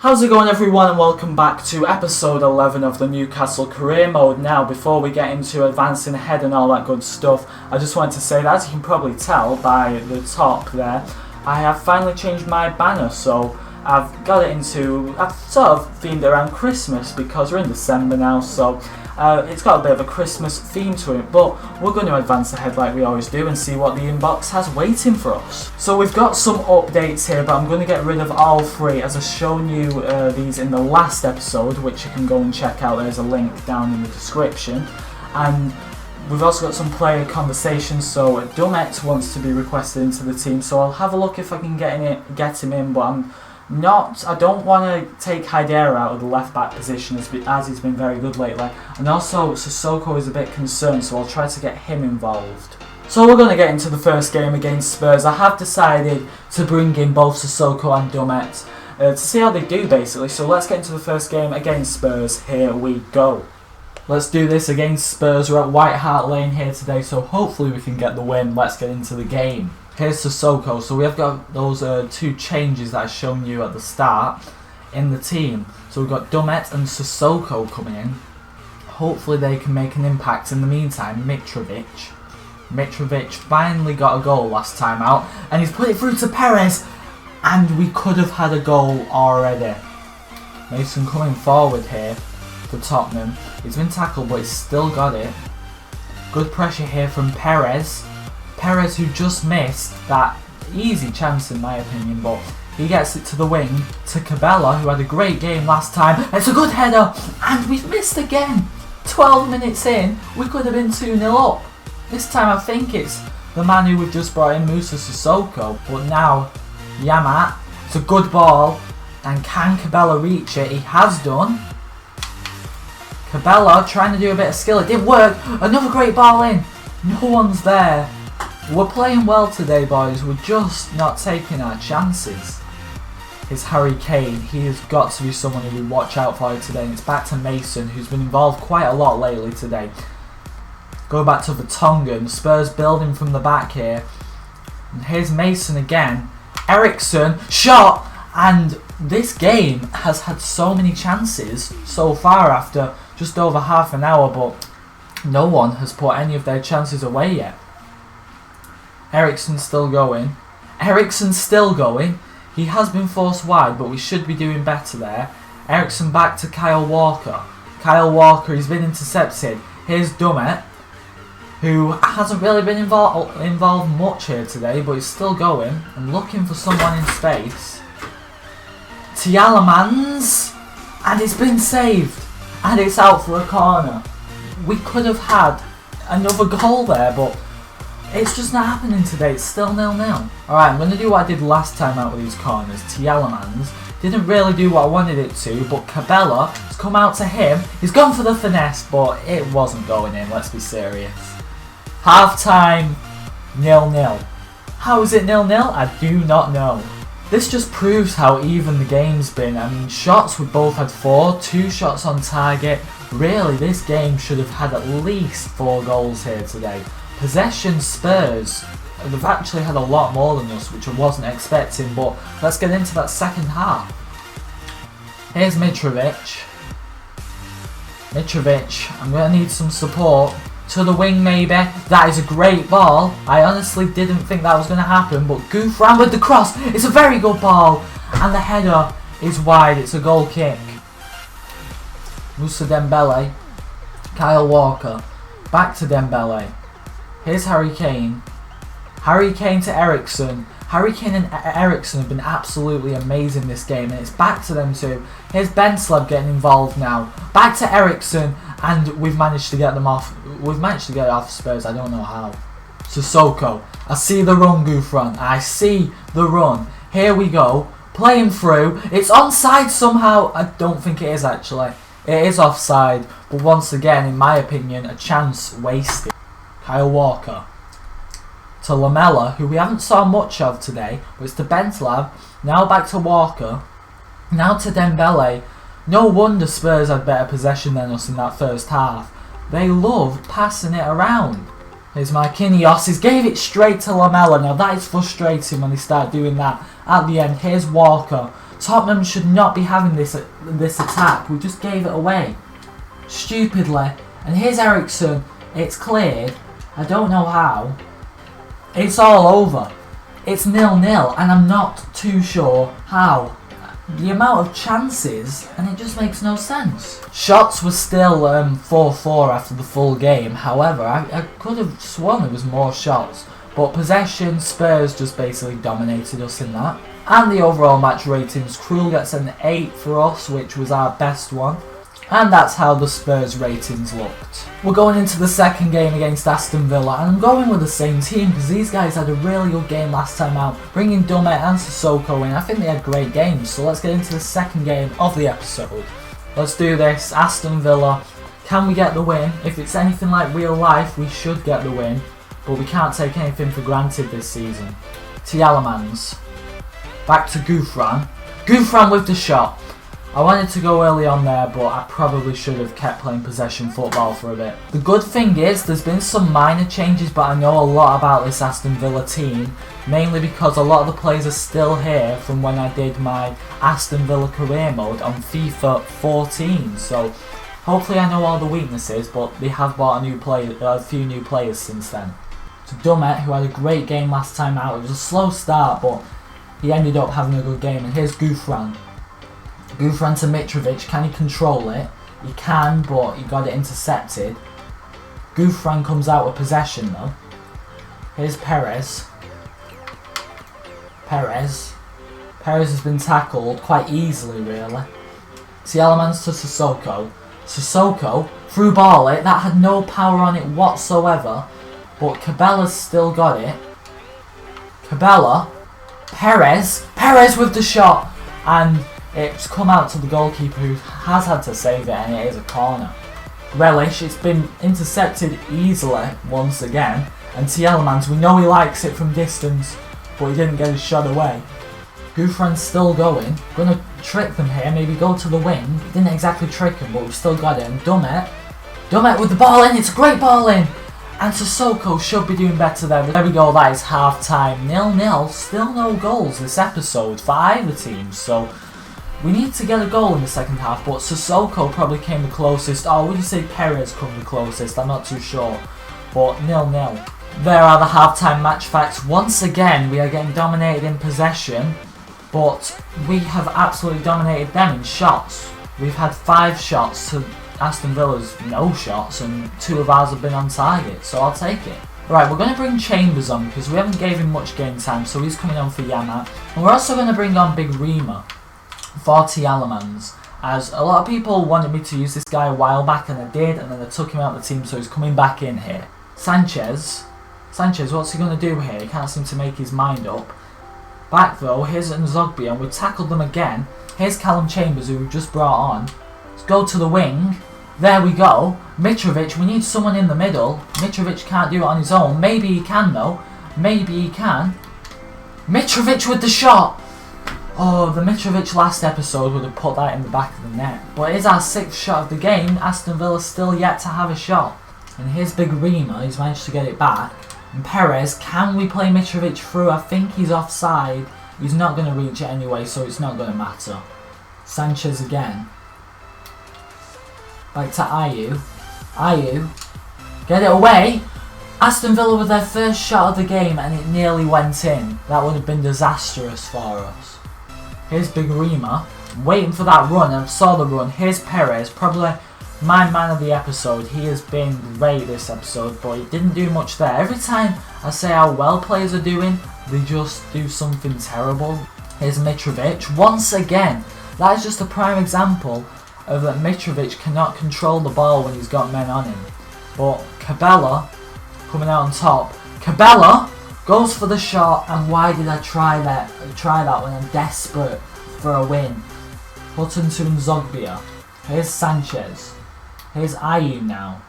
How's it going, everyone, and welcome back to episode 11 of the Newcastle career mode. Now, before we get into advancing ahead and all that good stuff, I just wanted to say that, as you can probably tell by the top there, I have finally changed my banner. So I've got it into, I've sort of themed it around Christmas because we're in December now, so it's got a bit of a Christmas theme to it, but we're going to advance ahead like we always do and see what the inbox has waiting for us. So we've got some updates here, but I'm going to get rid of all three as I've shown you these in the last episode, which you can go and check out. There's a link down in the description. And we've also got some player conversations, so Dumet wants to be requested into the team, so I'll have a look if I can get him in, but I don't want to take Haidara out of the left back position as he's been very good lately, and also Sissoko is a bit concerned, so I'll try to get him involved. So we're going to get into the first game against Spurs. I have decided to bring in both Sissoko and Dumet to see how they do basically, so let's get into the first game against Spurs. Here we go. Let's do this against Spurs. We're at White Hart Lane here today, so hopefully we can get the win. Let's get into the game. Here's Sissoko. So we have got those two changes that I've shown you at the start in the team. So we've got Dumet and Sissoko coming in. Hopefully they can make an impact. In the meantime, Mitrovic finally got a goal last time out, and he's put it through to Perez, and we could have had a goal already. Mason coming forward here for Tottenham. He's been tackled, but he's still got it. Good pressure here from Perez. Perez, who just missed that easy chance in my opinion, but he gets it to the wing to Cabella, who had a great game last time. It's a good header, and we've missed again. 12 minutes in, we could have been 2-0 up. This time I think it's the man who we've just brought in, Musa Sissoko, but now Yamat. It's a good ball, and can Cabella reach it? He has done. Cabella trying to do a bit of skill, it didn't work. Another great ball in, no one's there. We're playing well today, boys. We're just not taking our chances. It's Harry Kane. He has got to be someone who we watch out for today. And it's back to Mason, who's been involved quite a lot lately today. Go back to Vertonghen. Spurs building from the back here. And here's Mason again. Eriksen, shot! And this game has had so many chances so far after just over half an hour, but no one has put any of their chances away yet. Eriksen's still going. He has been forced wide, but we should be doing better there. Eriksen back to Kyle Walker. He's been intercepted. Here's Dumet, who hasn't really been involved much here today, but he's still going and looking for someone in space. Tielemans, and it's been saved, and it's out for a corner. We could have had another goal there, but it's just not happening today. It's still 0-0. Alright, I'm going to do what I did last time out with these corners. Tielemans didn't really do what I wanted it to, but Cabella has come out to him. He's gone for the finesse, but it wasn't going in, let's be serious. Half time, 0-0. How is it 0-0? I do not know. This just proves how even the game's been. I mean, shots, we both had 4, 2 shots on target. Really, this game should have had at least 4 goals here today. Possession Spurs, they've actually had a lot more than us, which I wasn't expecting, but let's get into that second half. Here's Mitrovic, I'm going to need some support. To the wing maybe, that is a great ball. I honestly didn't think that was going to happen, but Goof ran with the cross. It's a very good ball, and the header is wide. It's a goal kick. Moussa Dembele, Kyle Walker, back to Dembele. Here's Harry Kane. Harry Kane to Eriksen. Harry Kane and Eriksen have been absolutely amazing this game, and it's back to them two. Here's Benslab getting involved now. Back to Eriksen, and we've managed to get them off. We've managed to get it off Spurs. I don't know how. Sissoko. I see the run, Gouffran. I see the run. Here we go. Playing through. It's onside somehow. I don't think it is actually. It is offside, but once again, in my opinion, a chance wasted. Kyle Walker to Lamella, who we haven't saw much of today, but it's to Benslab. Now back to Walker. Now to Dembele. No wonder Spurs had better possession than us in that first half. They love passing it around. Here's Marquinhos. He gave it straight to Lamella. Now that is frustrating when they start doing that at the end. Here's Walker Tottenham should not be having this attack. We just gave it away. Stupidly. And here's Ericsson. It's cleared. I don't know how. It's all over. It's 0-0 and I'm not too sure how. The amount of chances, and it just makes no sense. Shots were still 4-4 after the full game. However, I could have sworn there was more shots. But possession, Spurs just basically dominated us in that. And the overall match ratings, Krul gets an 8 for us, which was our best one. And that's how the Spurs ratings looked. We're going into the second game against Aston Villa, and I'm going with the same team because these guys had a really good game last time out, bringing Dummett and Sissoko in. I think they had great games, so let's get into the second game of the episode. Let's do this. Aston Villa, can we get the win? If it's anything like real life, we should get the win, but we can't take anything for granted this season. Tielemans, back to Gouffran. Gouffran with the shot. I wanted to go early on there, but I probably should have kept playing possession football for a bit. The good thing is, there's been some minor changes, but I know a lot about this Aston Villa team, mainly because a lot of the players are still here from when I did my Aston Villa career mode on FIFA 14. So hopefully I know all the weaknesses, but they have bought a few new players since then. To Dummett, who had a great game last time out. It was a slow start, but he ended up having a good game. And here's Gouffran. Gouffran to Mitrovic, can he control it? He can, but he got it intercepted. Gouffran comes out with possession though. Here's Perez. Perez has been tackled quite easily really. Tielemans to Sissoko. Sissoko, through ball it, that had no power on it whatsoever, but Cabella's still got it. Cabella, Perez with the shot, and it's come out to the goalkeeper who has had to save it, and it is a corner. Relish, it's been intercepted easily once again, and Tielemans, we know he likes it from distance, but he didn't get his shot away. Gouffran's still going, gonna trick them here, maybe go to the wing. Didn't exactly trick him, but we've still got it. And Dummett with the ball in, it's a great ball in! And Sissoko should be doing better there. There we go, that is half time. 0-0, still no goals this episode for either team, so we need to get a goal in the second half, but Sissoko probably came the closest. Or would you say Perez come the closest? I'm not too sure. But 0-0. There are the half-time match facts. Once again, we are getting dominated in possession, but we have absolutely dominated them in shots. We've had 5 shots to Aston Villa's no shots, and 2 of ours have been on target, so I'll take it. Right, we're going to bring Chambers on because we haven't gave him much game time, so he's coming on for Yamat. And we're also going to bring on Big Rima for Tielemans, as a lot of people wanted me to use this guy a while back, and I did, and then I took him out of the team, so he's coming back in here. Sanchez, what's he going to do here? He can't seem to make his mind up. Back though, here's Nzogby, and we tackled them again. Here's Callum Chambers, who we've just brought on. Let's go to the wing. There we go. Mitrovic, we need someone in the middle. Mitrovic can't do it on his own. Maybe he can though. Maybe he can. Mitrovic with the shot. Oh, the Mitrovic last episode would have put that in the back of the net. But it is our 6th shot of the game. Aston Villa still yet to have a shot. And here's Big Rima, he's managed to get it back. And Perez, can we play Mitrovic through? I think he's offside. He's not going to reach it anyway, so it's not going to matter. Sanchez again. Back to Ayew. Ayew. Get it away. Aston Villa with their first shot of the game, and it nearly went in. That would have been disastrous for us. Here's Big Rima. I'm waiting for that run. I saw the run. Here's Perez. Probably my man of the episode. He has been great this episode, but he didn't do much there. Every time I say how well players are doing, they just do something terrible. Here's Mitrovic. Once again, that is just a prime example of that Mitrovic cannot control the ball when he's got men on him. But Cabella coming out on top. Cabella goes for the shot, and why did I try that when I'm desperate for a win? Button to Nzogbia. Here's Sanchez. Here's Ayew now.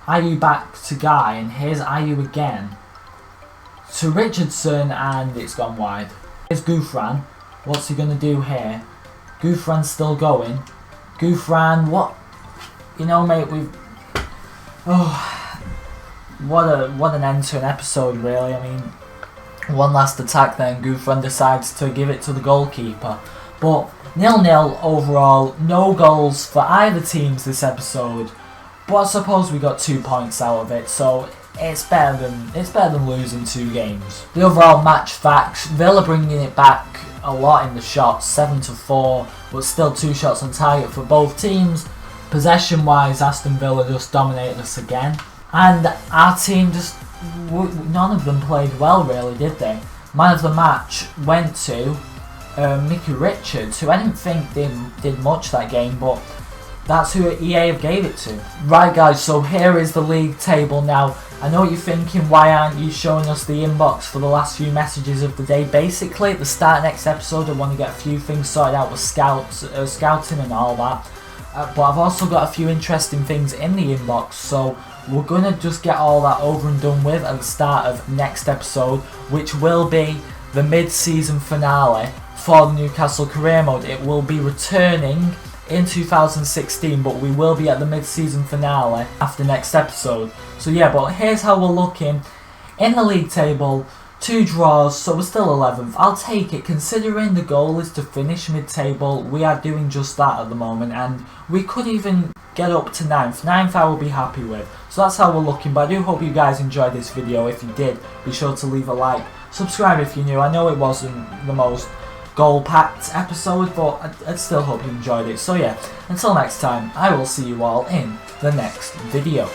Ayew back to Guy, and here's Ayew again. To Richardson, and it's gone wide. Here's Gouffran. What's he going to do here? Gouffran's still going. Gouffran, what? You know, mate, we've... Oh, what an end to an episode, really. I mean, One last attack, then Gouffran decides to give it to the goalkeeper. But 0-0 overall, no goals for either teams this episode. But I suppose we got 2 points out of it, so it's better than losing 2 games. The overall match facts: Villa bringing it back a lot in the shots, 7-4, but still 2 shots on target for both teams. Possession wise, Aston Villa just dominated us again, and our team just, none of them played well really, did they? Man of the match went to Mickey Richards, who I didn't think did much that game, but that's who EA have gave it to. Right guys, so here is the league table now. I know what you're thinking, why aren't you showing us the inbox for the last few messages of the day? Basically, at the start of next episode I want to get a few things sorted out with scouting and all that. But I've also got a few interesting things in the inbox, so we're going to just get all that over and done with at the start of next episode, which will be the mid-season finale for the Newcastle career mode. It will be returning in 2016, but we will be at the mid-season finale after next episode. So yeah, but here's how we're looking in the league table. 2 draws, so we're still 11th. I'll take it, considering the goal is to finish mid-table. We are doing just that at the moment, and we could even get up to 9th. 9th I will be happy with. So that's how we're looking, but I do hope you guys enjoyed this video. If you did, be sure to leave a like. Subscribe if you're new. I know it wasn't the most goal-packed episode, but I still hope you enjoyed it. So yeah, until next time, I will see you all in the next video.